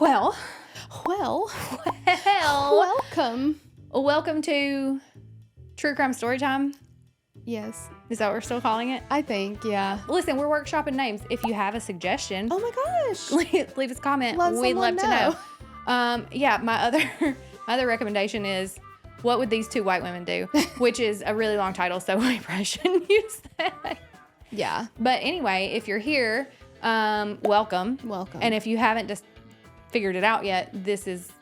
Well, welcome to True Crime Storytime. Yes. Is that what we're still calling it? I think, yeah. Listen, we're workshopping names. If you have a suggestion, Oh my gosh. leave us a comment. We'd love to know. My other recommendation is, what would these two white women do? Which is a really long title, so we probably shouldn't use that. Yeah. But anyway, if you're here, welcome. Welcome. And if you haven't just figured it out yet, this is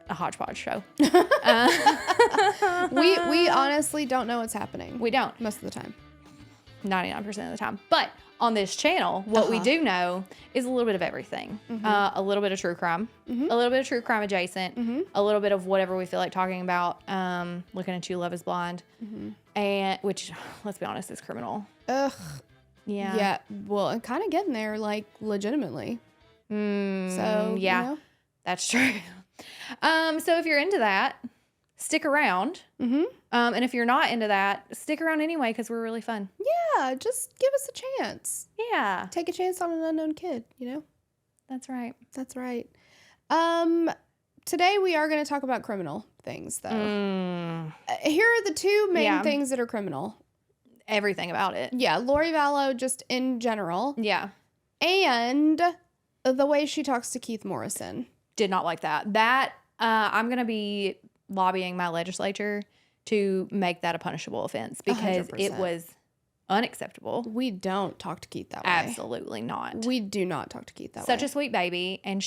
a hodgepodge show. We honestly don't know what's happening. We don't. Most of the time. 99% of the time. But on this channel, what we do know is a little bit of everything. A little bit of true crime, a little bit of true crime adjacent, a little bit of whatever we feel like talking about. Looking at You, Love is Blind. And which, let's be honest, is criminal. Ugh. Yeah. Yeah. Well, I'm kind of getting there, like, legitimately. So, yeah, you know? that's true. So if you're into that, stick around. And if you're not into that, stick around anyway, because we're really fun. Yeah, just give us a chance. Yeah. Take a chance on an unknown kid, you know? That's right. That's right. Today we are going to talk about criminal things, though. Here are the two main things that are criminal. Everything about it. Yeah, Lori Vallow just in general. Yeah. And the way she talks to Keith Morrison. Did not like that. I'm going to be lobbying my legislature to make that a punishable offense because 100%. It was unacceptable. We don't talk to Keith that way. Absolutely not. We do not talk to Keith that way. Such a sweet baby. And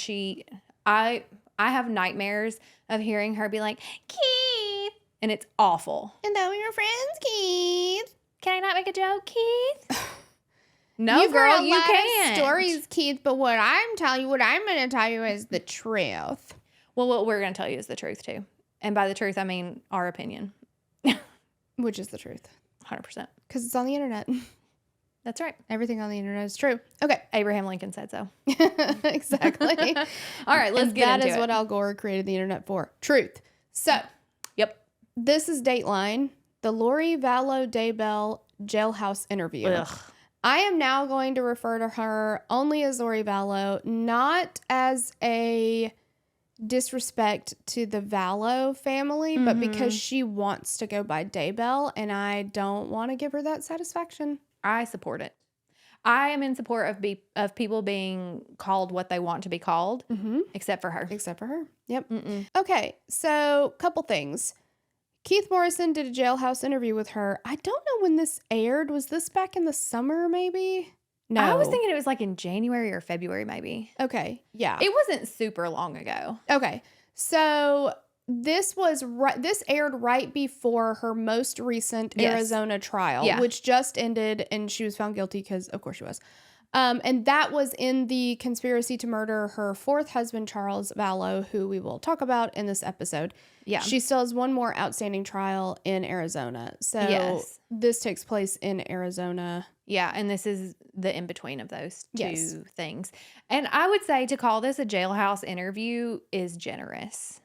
I have nightmares of hearing her be like, Keith. And it's awful. And then we were friends, Keith. Can I not make a joke, Keith? No, You've girl, heard a you lot can't. of stories, Keith, but what I'm going to tell you is the truth. Well, what we're going to tell you is the truth, too. And by the truth, I mean our opinion. Which is the truth. 100%. Because it's on the internet. That's right. Everything on the internet is true. Okay. Abraham Lincoln said so. Exactly. All right, let's get into it. That is what Al Gore created the internet for. Truth. So. Yep. This is Dateline, the Lori Vallow Daybell Jailhouse interview. Ugh. I am now going to refer to her only as Lori Vallow, not as a disrespect to the Vallow family, but because she wants to go by Daybell, and I don't want to give her that satisfaction. I support it. I am in support of people being called what they want to be called, except for her. Except for her. Yep. Okay, so couple things. Keith Morrison did a Jailhouse interview with her. I don't know when this aired. Was this back in the summer, maybe? No. I was thinking it was like in January or February, maybe. Okay, yeah. It wasn't super long ago. Okay, so this aired right before her most recent Arizona trial, which just ended, and she was found guilty because, of course, she was. And that was in the conspiracy to murder her fourth husband, Charles Vallow, who we will talk about in this episode. Yeah. She still has one more outstanding trial in Arizona. So this takes place in Arizona. Yeah, and this is the in-between of those two things. And I would say to call this a Jailhouse interview is generous.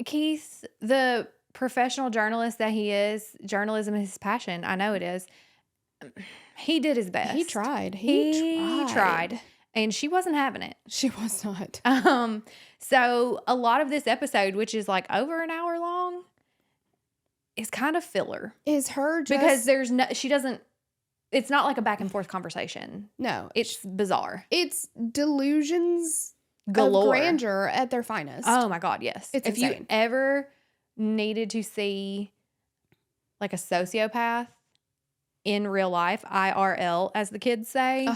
Keith, the professional journalist that he is, journalism is his passion. I know it is. He did his best. He tried. He tried. And she wasn't having it. She was not. So a lot of this episode, which is like over an hour long, is kind of filler. Is her just... Because it's not like a back and forth conversation. No. It's bizarre. It's delusions galore. Of grandeur at their finest. Oh my God, yes. It's if insane. you ever needed to see like a sociopath in real life, IRL, as the kids say,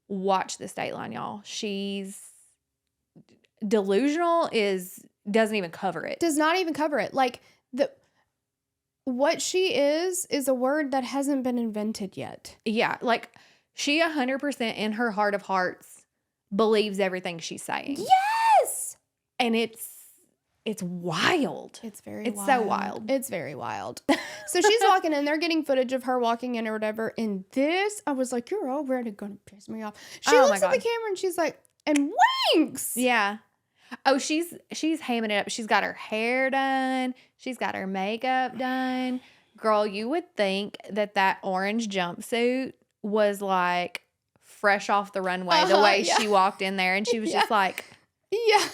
watch this Dateline, y'all. She's delusional doesn't even cover it. Does not even cover it. Like, what she is a word that hasn't been invented yet. Yeah, like she 100% in her heart of hearts believes everything she's saying. Yes! And it's wild. It's wild. So wild. It's very wild. So she's walking in. They're getting footage of her walking in or whatever. And this, I was like, you're already going to piss me off. She looks at the camera and she's like, and winks. Yeah. Oh, she's hamming it up. She's got her hair done. She's got her makeup done. Girl, you would think that orange jumpsuit was like fresh off the runway, the way she walked in there. And she was just like. Yeah.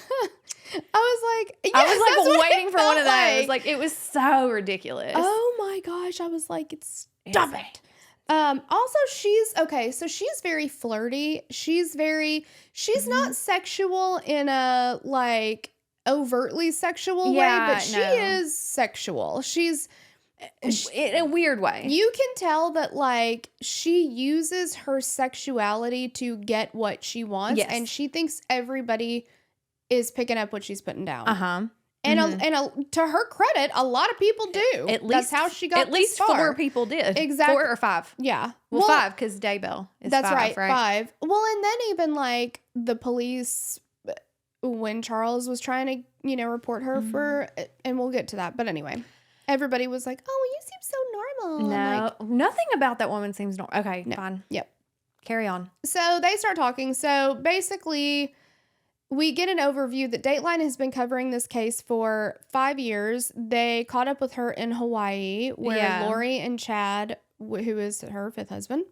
I was like waiting for one of those. Like, it was so ridiculous. Oh my gosh. I was like, stop it. Also so she's very flirty. She's not sexual in a like overtly sexual way, but she is sexual. She's in a weird way. You can tell that like she uses her sexuality to get what she wants, and she thinks everybody is picking up what she's putting down. And to her credit, a lot of people do. That's how she got. At least 4 people did. Exactly. 4 or 5. Yeah. Well 5 because Daybell is 5. That's right. 5. Well, and then even like the police, when Charles was trying to report her for, and we'll get to that. But anyway, everybody was like, "Oh, well, you seem so normal." No, nothing about that woman seems normal. Okay, fine. Yep. Carry on. So they start talking. So basically, we get an overview that Dateline has been covering this case for 5 years. They caught up with her in Hawaii, where Lori and Chad, who is her 5th husband,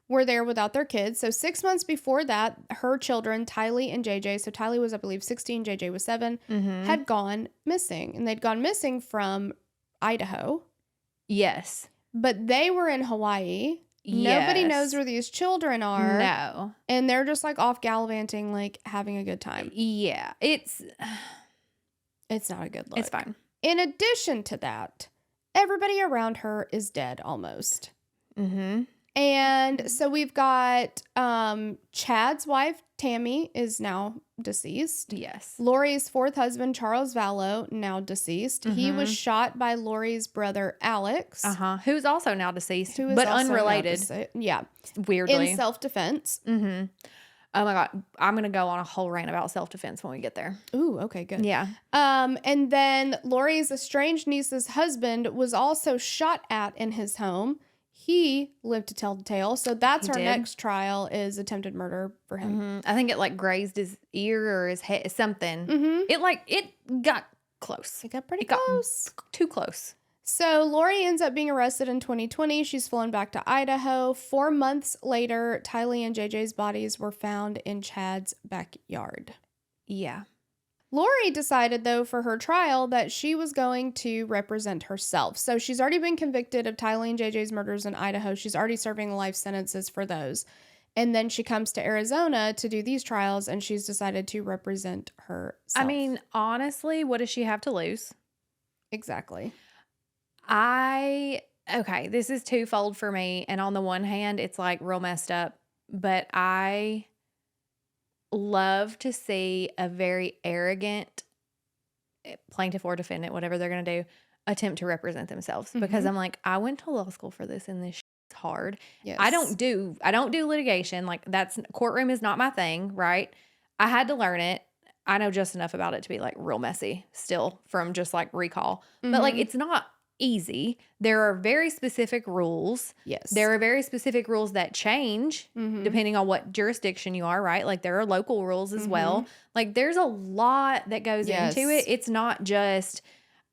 were there without their kids. So 6 months before that, her children, Tylee and JJ, so Tylee was, I believe, 16, JJ was 7, had gone missing. And they'd gone missing from Idaho. Yes. But they were in Hawaii. Yes. Nobody knows where these children are. No. And they're just like off gallivanting, like having a good time. Yeah. It's not a good look. It's fine. In addition to that, everybody around her is dead almost. And so we've got Chad's wife, Tammy, is now deceased. Yes. Lori's 4th husband, Charles Vallow, now deceased. He was shot by Lori's brother, Alex. Who's also now deceased, but unrelated. Yeah. Weirdly. In self-defense. Oh my God. I'm going to go on a whole rant about self-defense when we get there. Ooh, okay, good. Yeah. And then Lori's estranged niece's husband was also shot at in his home. He lived to tell the tale. So that's our next trial, is attempted murder for him. I think it like grazed his ear or his head, something. It got close. It got pretty close. Too close. So Lori ends up being arrested in 2020. She's flown back to Idaho. 4 months later, Tylee and JJ's bodies were found in Chad's backyard. Yeah. Lori decided, though, for her trial that she was going to represent herself. So she's already been convicted of Tylee and JJ's murders in Idaho. She's already serving life sentences for those. And then she comes to Arizona to do these trials, and she's decided to represent herself. I mean, honestly, what does she have to lose? Exactly. Okay, this is twofold for me. And on the one hand, it's like real messed up. But I love to see a very arrogant plaintiff or defendant, whatever they're going to do, attempt to represent themselves. Because I'm like, I went to law school for this, and this shit's hard. Yes. I don't do litigation. Like, courtroom is not my thing, right? I had to learn it. I know just enough about it to be like real messy still from just like recall. But like, it's not easy. There are very specific rules. Yes. There are very specific rules that change depending on what jurisdiction you are, right? Like, there are local rules as well. Like, there's a lot that goes into it. It's not just,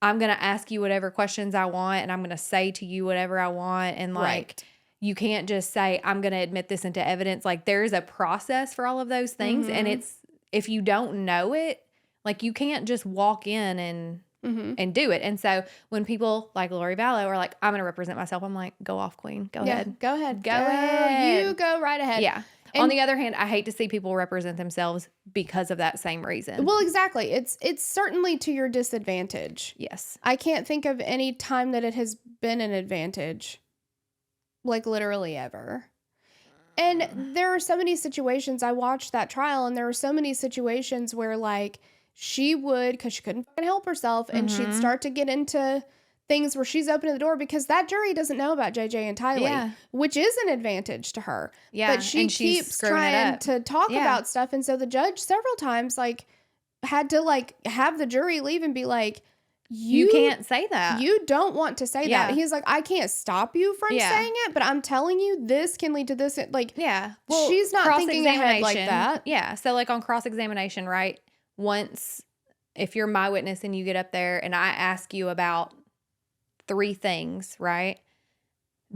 I'm going to ask you whatever questions I want, and I'm going to say to you whatever I want. And like, you can't just say, I'm going to admit this into evidence. Like, there's a process for all of those things. And it's, if you don't know it, like, you can't just walk in and do it. And so when people like Lori Vallow are like, I'm going to represent myself, I'm like, go off, queen. Go ahead. Go ahead. You go right ahead. Yeah. And on the other hand, I hate to see people represent themselves because of that same reason. Well, exactly. It's certainly to your disadvantage. Yes. I can't think of any time that it has been an advantage. Like, literally ever. And there are so many situations, I watched that trial, and there were so many situations where, like, she would, because she couldn't fucking help herself, and she'd start to get into things where she's opening the door because that jury doesn't know about JJ and Tylee, which is an advantage to her. Yeah, but she keeps trying to talk about stuff, and so the judge several times, like, had to, like, have the jury leave and be like, you can't say that. You don't want to say that. He's like, I can't stop you from saying it, but I'm telling you, this can lead to this. Like, well, she's not thinking ahead like that. Yeah. So, like, on cross-examination, right? Once, if you're my witness and you get up there and I ask you about 3 things, right?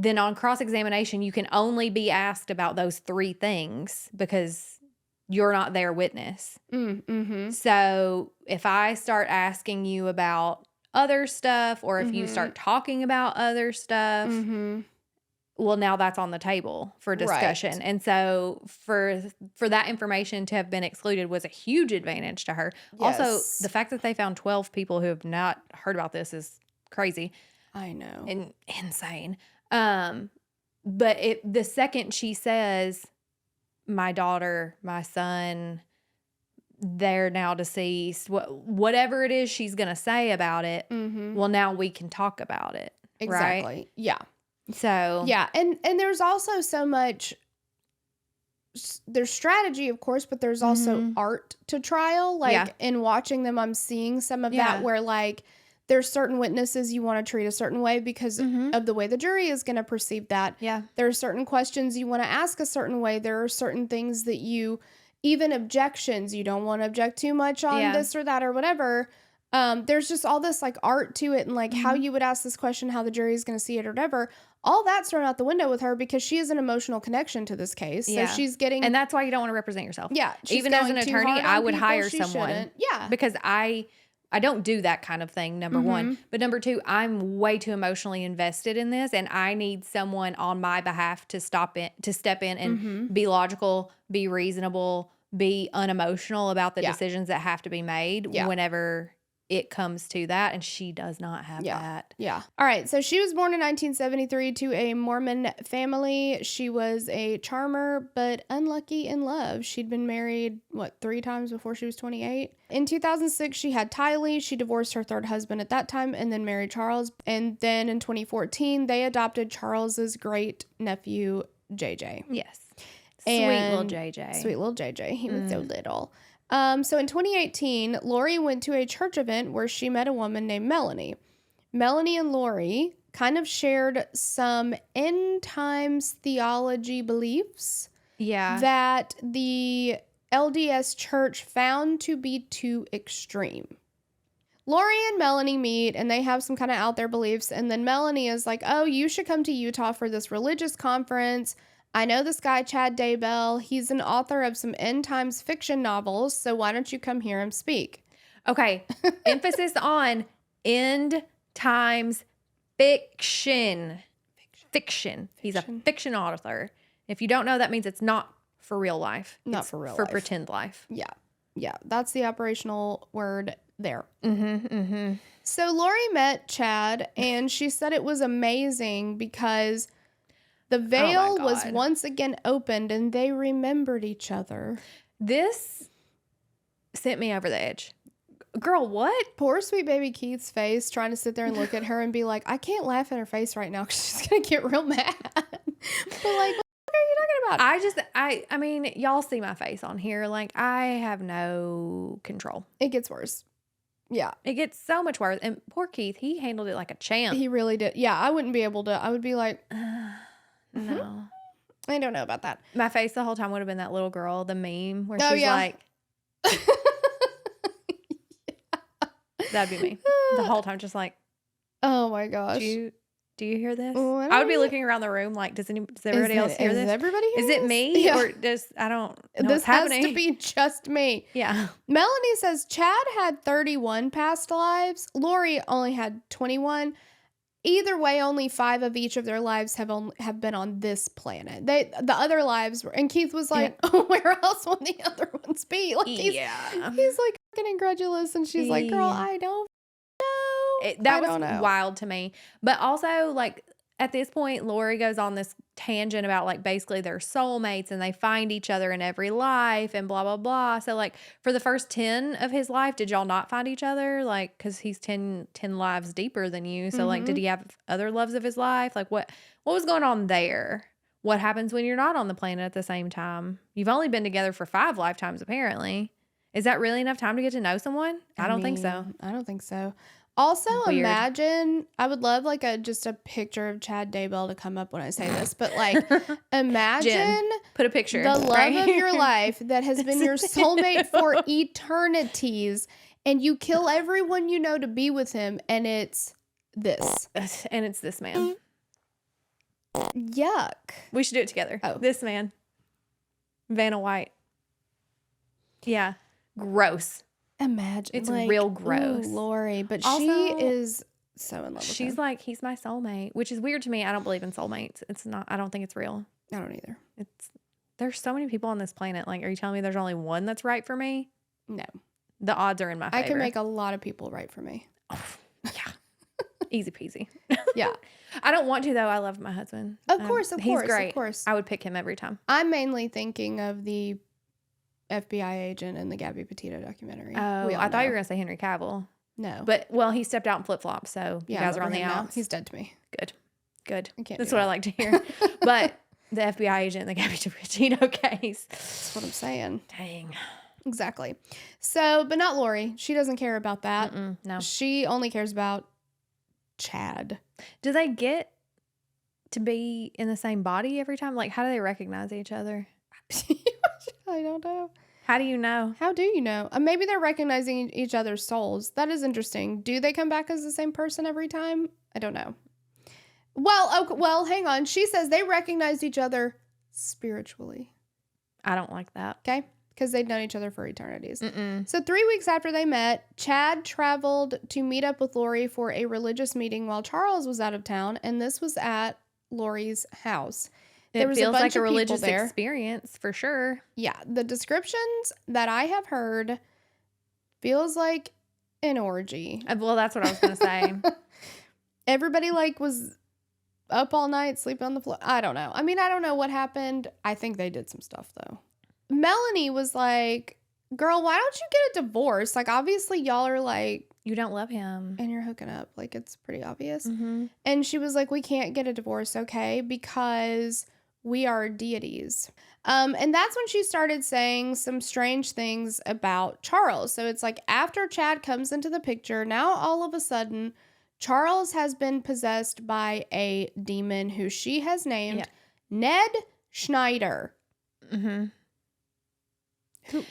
then on cross-examination, you can only be asked about those 3 things because you're not their witness. Mm-hmm. So if I start asking you about other stuff, or if you start talking about other stuff, well, now that's on the table for discussion. Right. And so for that information to have been excluded was a huge advantage to her. Yes. Also, the fact that they found 12 people who have not heard about this is crazy. I know. And insane. But the second she says, my daughter, my son, they're now deceased, whatever it is she's going to say about it, well, now we can talk about it. Exactly. Right? Yeah. So. Yeah. And there's also so much, there's strategy, of course, but there's also art to trial. Like in watching them, I'm seeing some of that where like there's certain witnesses you want to treat a certain way because of the way the jury is going to perceive that. Yeah. There are certain questions you want to ask a certain way. There are certain things that even objections, you don't want to object too much on this or that or whatever. There's just all this like art to it and like how you would ask this question, how the jury is going to see it or whatever. All that's thrown out the window with her because she has an emotional connection to this case. Yeah. So she's getting... And that's why you don't want to represent yourself. Yeah. Even as an attorney, I would hire someone. Shouldn't. Yeah. Because I don't do that kind of thing, number one. But number two, I'm way too emotionally invested in this, and I need someone on my behalf to step in and be logical, be reasonable, be unemotional about the decisions that have to be made whenever it comes to that, and she does not have that. Yeah. All right, so she was born in 1973 to a Mormon family. She was a charmer, but unlucky in love. She'd been married, 3 times before she was 28? In 2006, she had Tylee. She divorced her 3rd husband at that time and then married Charles. And then in 2014, they adopted Charles's great nephew, JJ. Yes. Sweet little JJ. Sweet little JJ. He was so little. So in 2018, Lori went to a church event where she met a woman named Melanie. Melanie and Lori kind of shared some end times theology beliefs that the LDS church found to be too extreme. Lori and Melanie meet and they have some kind of out there beliefs. And then Melanie is like, oh, you should come to Utah for this religious conference. I know this guy, Chad Daybell. He's an author of some end times fiction novels. So why don't you come hear him speak? Okay. Emphasis on end times fiction. Fiction. He's a fiction author. If you don't know, that means it's not for real life. Not it's for real for life. pretend life. Yeah. Yeah. That's the operational word there. So Lori met Chad and she said it was amazing because the veil was once again opened and they remembered each other. This sent me over the edge. Girl, what? Poor sweet baby Keith's face trying to sit there and look at her and be like, I can't laugh at her face right now because she's going to get real mad. But like, what are you talking about? I mean, y'all see my face on here. Like, I have no control. It gets worse. Yeah. It gets so much worse. And poor Keith, he handled it like a champ. He really did. Yeah, I wouldn't be able to. I would be like... No. I don't know about that. My face the whole time would have been that little girl, the meme where she's like, that'd be me. The whole time, just like, oh my gosh. Do you hear this? Oh, I would be looking around the room like, does everybody else hear this? Does everybody hear this? Is it me? Yeah. Or I don't know this what's happening. has to be just me. Yeah. Melanie says Chad had 31 past lives. Lori only had 21. Either way, only 5 of each of their lives have been on this planet. The other lives were, and Keith was like, oh, where else will the other ones be? Like he's like fucking incredulous, and she's like, girl, I don't know. That was wild to me. But also, like, at this point, Lori goes on this tangent about, like, basically they're soulmates and they find each other in every life and blah, blah, blah. So, like, for the first 10 of his life, did y'all not find each other? Like, because he's 10 lives deeper than you. So, like, did he have other loves of his life? Like, what was going on there? What happens when you're not on the planet at the same time? You've only been together for 5 lifetimes, apparently. Is that really enough time to get to know someone? I don't think so. I don't think so. Also, Weird. Imagine, I would love like just a picture of Chad Daybell to come up when I say this, but like imagine Jen, put a picture. The love of your life that has been your soulmate for eternities, and you kill everyone you know to be with him, and it's this. And it's this man. Yuck. We should do it together. Oh. This man. Vanna White. Yeah. Gross. Imagine. It's real gross. Ooh, Lori. But Also, she is so in love with him. She's like, he's my soulmate, which is weird to me. I don't believe in soulmates. It's not, I don't think it's real. I don't either. There's so many people on this planet. Like, are you telling me there's only one that's right for me? No. The odds are in my favor. I can make a lot of people right for me. Oh, yeah. Easy peasy. Yeah. I don't want to, though. I love my husband. Of course. He's great. Of course. I would pick him every time. I'm mainly thinking of the FBI agent in the Gabby Petito documentary. Oh, I thought you were going to say Henry Cavill. No. But, well, he stepped out in flip-flops, so you guys are on the outs. He's dead to me. Good. I can't That's what I like to hear. But the FBI agent in the Gabby Petito case. That's what I'm saying. Dang. Exactly. So, but not Lori. She doesn't care about that. No. She only cares about Chad. Do they get to be in the same body every time? Like, how do they recognize each other? I don't know. How do you know? How do you know? Maybe they're recognizing each other's souls. That is interesting. Do they come back as the same person every time? I don't know. Well, hang on. She says they recognized each other spiritually. I don't like that. Okay? Because they'd known each other for eternities. So 3 weeks after they met, Chad traveled to meet up with Lori for a religious meeting while Charles was out of town, and this was at Lori's house. It feels like a religious experience for sure. Yeah, the descriptions that I have heard feels like an orgy. Well, that's what I was going to say. Everybody was up all night, sleeping on the floor. I don't know. I mean, I don't know what happened. I think they did some stuff though. Melanie was like, girl, why don't you get a divorce? Like, obviously y'all are like, you don't love him. And you're hooking up. Like, it's pretty obvious. Mm-hmm. And she was like, we can't get a divorce, okay? Because we are deities. And that's when she started saying some strange things about Charles. So it's like after Chad comes into the picture, now all of a sudden, Charles has been possessed by a demon who she has named Ned Schneider. Mm-hmm.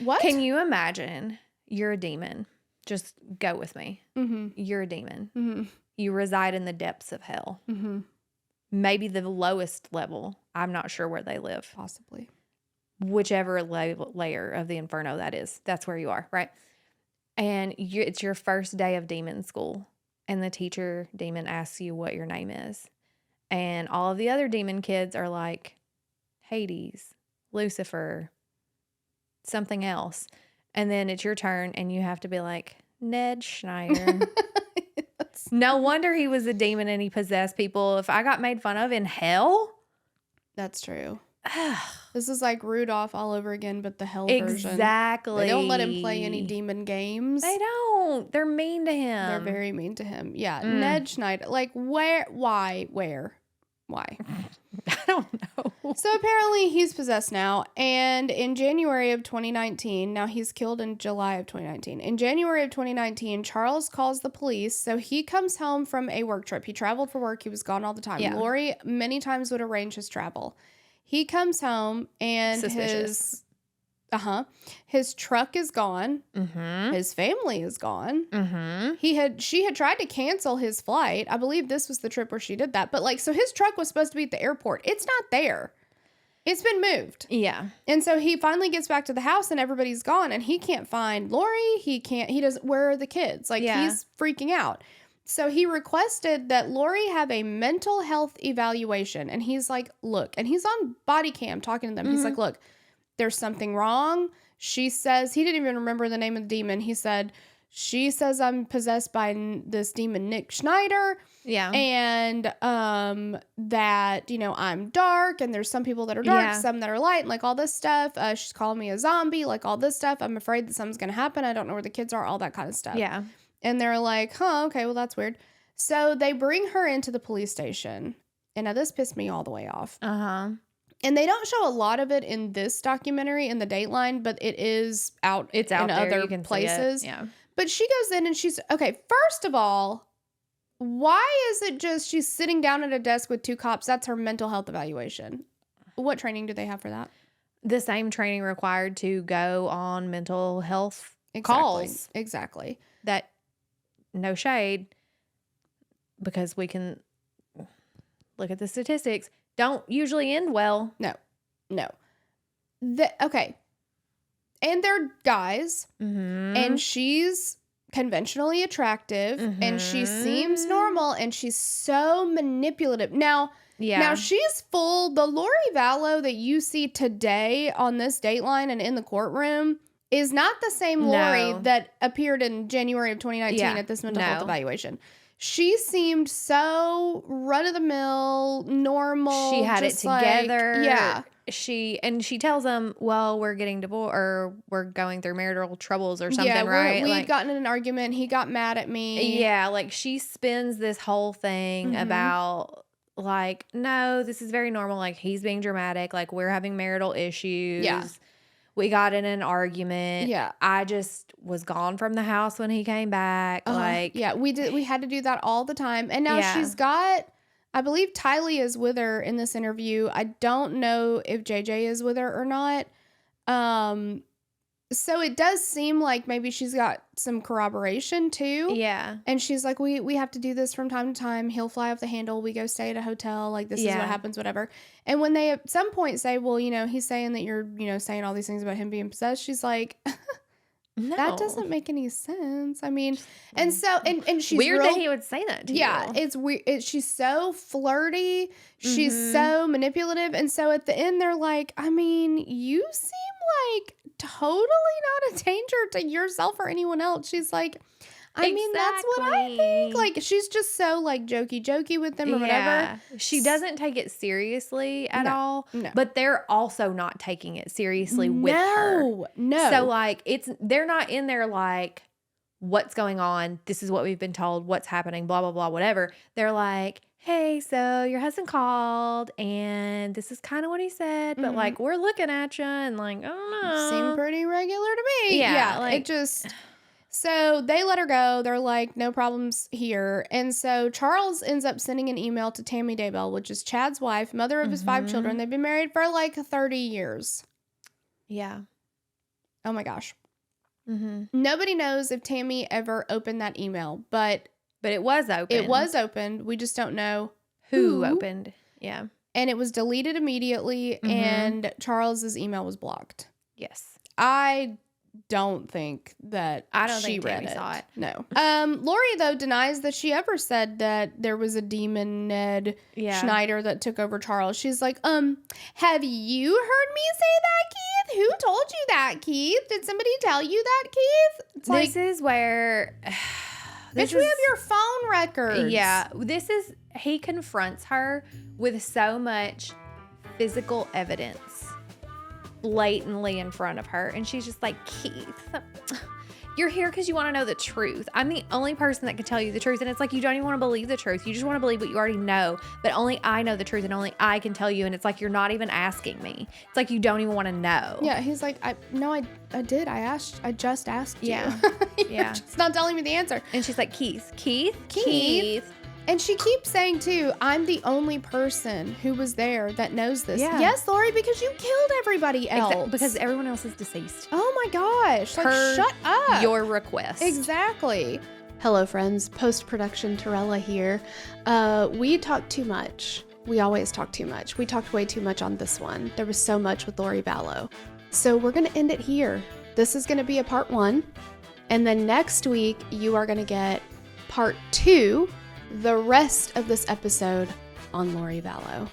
What? Can you imagine you're a demon? Just go with me. Mm-hmm. You're a demon. Mm-hmm. You reside in the depths of hell. Mm-hmm. Maybe the lowest level. I'm not sure where they live. Possibly. Whichever layer of the inferno that is. That's where you are, right? And it's your first day of demon school. And the teacher demon asks you what your name is. And all of the other demon kids are like, Hades, Lucifer, something else. And then it's your turn and you have to be like, Ned Schneider. No wonder he was a demon and he possessed people. If I got made fun of in hell. That's true. This is like Rudolph all over again, but the hell version. Exactly. They don't let him play any demon games. They don't. They're mean to him. They're very mean to him. Yeah. Ned Schneider. Like, where? Why? Where? Why? I don't know. So apparently he's possessed now. And in January of 2019, now he's killed in July of 2019. In January of 2019, Charles calls the police. So he comes home from a work trip. He traveled for work. He was gone all the time. Yeah. Lori many times would arrange his travel. He comes home and his truck is gone. Mm-hmm. His family is gone. Mm-hmm. She had tried to cancel his flight. I believe this was the trip where she did that. But so his truck was supposed to be at the airport. It's not there. It's been moved. Yeah. And so he finally gets back to the house and everybody's gone and he can't find Lori. He doesn't, where are the kids? He's freaking out. So he requested that Lori have a mental health evaluation. And he's like, look, and he's on body cam talking to them. Mm-hmm. He's like, look, there's something wrong. She says, he didn't even remember the name of the demon. He said, she says I'm possessed by this demon, Nick Schneider. Yeah. And that, I'm dark and there's some people that are dark, some that are light, and all this stuff. She's calling me a zombie, all this stuff. I'm afraid that something's going to happen. I don't know where the kids are, all that kind of stuff. Yeah. And they're like, okay, well, that's weird. So they bring her into the police station. And now this pissed me all the way off. Uh-huh. And they don't show a lot of it in this documentary in the Dateline, but it is out. It's out in there. Other you can places. See it. Yeah. But she goes in and she's okay. First of all, why is it just she's sitting down at a desk with two cops? That's her mental health evaluation. What training do they have for that? The same training required to go on mental health calls. Exactly. That no shade, because we can look at the statistics. don't usually end well. No. Okay. And they're guys. And she's conventionally attractive. And she seems normal. And she's so manipulative. Now she's full. The Lori Vallow that you see today on this Dateline and in the courtroom is not the same Lori that appeared in January of 2019 at this mental health evaluation. She seemed so run-of-the-mill, normal. She had it together. Yeah. She tells him, well, we're getting divorced, or we're going through marital troubles or something, right? We'd gotten in an argument. He got mad at me. Yeah, like she spins this whole thing about like, no, this is very normal. Like he's being dramatic. Like we're having marital issues. Yeah. We got in an argument. Yeah. I just was gone from the house when he came back. We had to do that all the time. And now she's got, I believe Tylee is with her in this interview. I don't know if JJ is with her or not. So it does seem like maybe she's got some corroboration too. Yeah. And she's like, we have to do this from time to time. He'll fly off the handle. We go stay at a hotel. Like this is what happens, whatever. And when they at some point say, well, he's saying that you're, saying all these things about him being possessed. She's like, no. That doesn't make any sense. I mean, and so, and she's weird that he would say that to you. Yeah, it's weird. She's so flirty. She's so manipulative. And so at the end, they're like, I mean, you seem like totally not a danger to yourself or anyone else. She's like, I mean, that's what I think. Like, she's just so, like, jokey with them or whatever. She doesn't take it seriously at all. No. But they're also not taking it seriously with her. No. So, like, they're not in there, like, what's going on? This is what we've been told. What's happening? Blah, blah, blah, whatever. They're like, hey, so your husband called, and this is kind of what he said. But, like, we're looking at you, and, like, I don't know. Seem pretty regular to me. Yeah. Like, it just... So they let her go. They're like, no problems here. And so Charles ends up sending an email to Tylee Daybell, which is Chad's wife, mother of his 5 children. They've been married for like 30 years. Yeah. Oh my gosh. Nobody knows if Tammy ever opened that email, but it was open. It was opened. We just don't know who opened. Yeah. And it was deleted immediately, and Charles's email was blocked. Yes. I don't think that she read it. Saw it. No. Lori though denies that she ever said that there was a demon Ned Schneider that took over Charles. She's like, have you heard me say that, Keith? Who told you that, Keith? Did somebody tell you that, Keith? It's this is where we have your phone records. Yeah. He confronts her with so much physical evidence blatantly in front of her, and she's just like, Keith, you're here because you want to know the truth. I'm the only person that can tell you the truth. And it's like, you don't even want to believe the truth. You just want to believe what you already know, but only I know the truth and only I can tell you. And it's like, you're not even asking me. It's like, you don't even want to know. Yeah. He's like, I did. I just asked you. Yeah. You're just not telling me the answer. And she's like, Keith. And she keeps saying, too, I'm the only person who was there that knows this. Yeah. Yes, Lori, because you killed everybody else. Because everyone else is deceased. Oh, my gosh. Like, shut up. Your request. Exactly. Hello, friends. Post-production Torella here. We talked too much. We always talk too much. We talked way too much on this one. There was so much with Lori Vallow. So we're going to end it here. This is going to be a part 1. And then next week, you are going to get part 2, the rest of this episode on Lori Vallow.